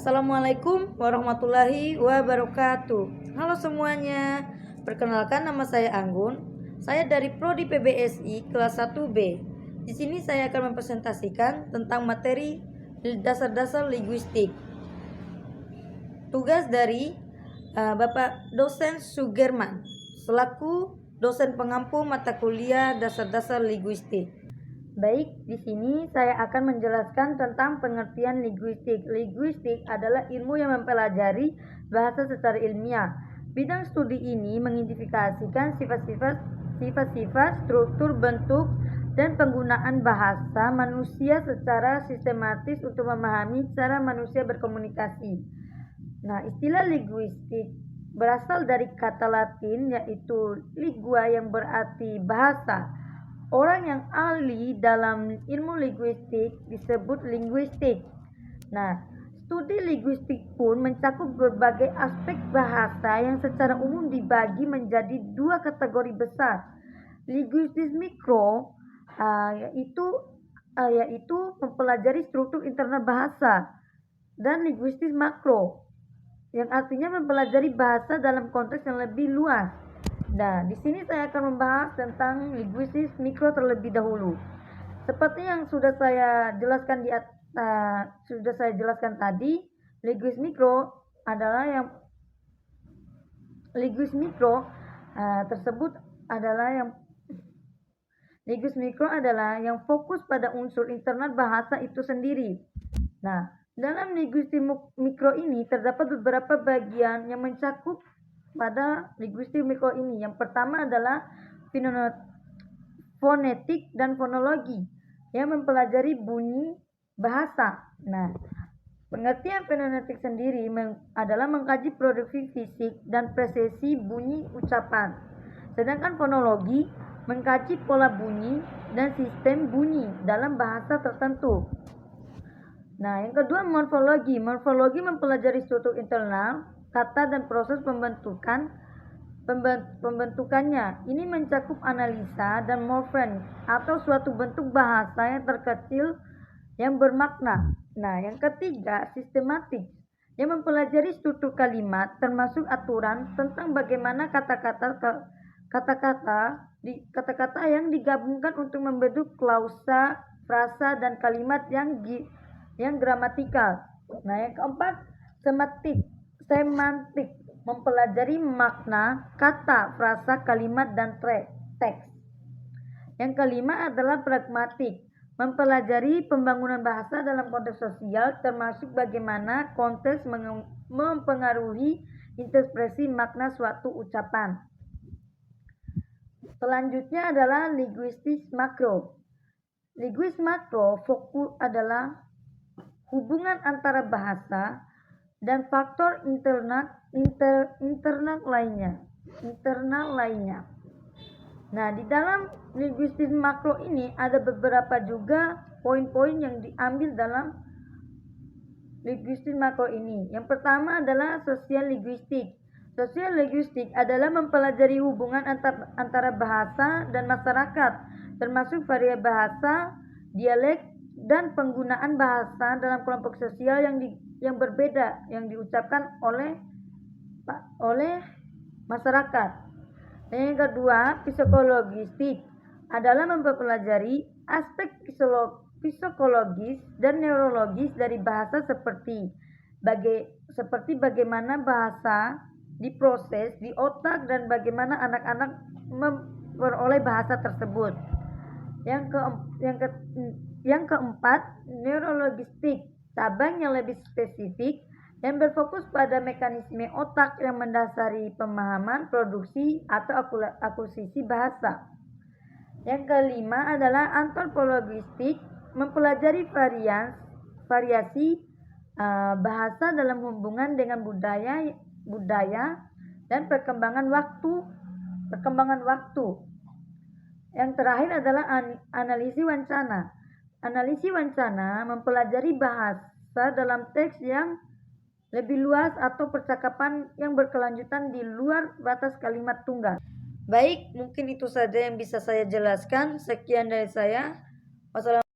Assalamualaikum warahmatullahi wabarakatuh. Halo semuanya, perkenalkan nama saya Anggun. Saya dari Prodi PBSI kelas 1B. Di sini saya akan mempresentasikan tentang materi dasar-dasar linguistik. Tugas dari Bapak dosen Sugerman selaku dosen pengampu mata kuliah dasar-dasar linguistik. Baik, di sini saya akan menjelaskan tentang pengertian linguistik. Linguistik adalah ilmu yang mempelajari bahasa secara ilmiah. Bidang studi ini mengidentifikasikan sifat-sifat, struktur, bentuk, dan penggunaan bahasa manusia secara sistematis untuk memahami cara manusia berkomunikasi. Nah, istilah linguistik berasal dari kata Latin yaitu lingua yang berarti bahasa. Orang yang ahli dalam ilmu linguistik disebut linguistik. Nah, studi linguistik pun mencakup berbagai aspek bahasa yang secara umum dibagi menjadi dua kategori besar. Linguistik mikro yaitu mempelajari struktur internal bahasa, dan linguistik makro yang artinya mempelajari bahasa dalam konteks yang lebih luas. Nah, di sini saya akan membahas tentang linguistik mikro terlebih dahulu. Seperti yang sudah saya jelaskan tadi, linguistik mikro adalah yang fokus pada unsur internal bahasa itu sendiri. Nah, dalam linguistik mikro ini terdapat beberapa bagian yang mencakup pada linguistik mikro ini. Yang pertama adalah fonetik dan fonologi yang mempelajari bunyi bahasa. Nah, pengertian fonetik sendiri adalah mengkaji produksi fisik dan presesi bunyi ucapan. Sedangkan fonologi mengkaji pola bunyi dan sistem bunyi dalam bahasa tertentu. Nah, yang kedua morfologi. Morfologi mempelajari struktur internal kata dan proses pembentukannya. Ini mencakup analisa dan morfem atau suatu bentuk bahasa yang terkecil yang bermakna. Nah, yang ketiga sistematik yang mempelajari struktur kalimat termasuk aturan tentang bagaimana kata-kata yang digabungkan untuk membentuk klausa, frasa, dan kalimat yang gramatikal. Nah, yang keempat semantik mempelajari makna kata, frasa, kalimat, dan teks. Yang kelima adalah pragmatik, mempelajari pembangunan bahasa dalam konteks sosial termasuk bagaimana konteks mempengaruhi interpretasi makna suatu ucapan. Selanjutnya adalah linguistik makro. Linguistik makro fokus adalah hubungan antara bahasa dan faktor internal lainnya. Nah, di dalam linguistik makro ini ada beberapa juga poin-poin yang diambil dalam linguistik makro ini. Yang pertama adalah sosial linguistik. Sosial linguistik adalah mempelajari hubungan antara bahasa dan masyarakat, termasuk variasi bahasa, dialek, dan penggunaan bahasa dalam kelompok sosial yang berbeda yang diucapkan oleh masyarakat. Dan yang kedua, psikologistik adalah mempelajari aspek psikologis dan neurologis dari bahasa seperti bagaimana bahasa diproses di otak dan bagaimana anak-anak memperoleh bahasa tersebut. Yang keempat, neurologistik, cabang yang lebih spesifik yang berfokus pada mekanisme otak yang mendasari pemahaman, produksi, atau akuisisi bahasa. Yang kelima adalah antropologistik, mempelajari variasi bahasa dalam hubungan dengan budaya dan perkembangan waktu. Yang terakhir adalah analisis wancana. Analisis wancana mempelajari bahasa dalam teks yang lebih luas atau percakapan yang berkelanjutan di luar batas kalimat tunggal. Baik, mungkin itu saja yang bisa saya jelaskan. Sekian dari saya. Wassalamualaikum.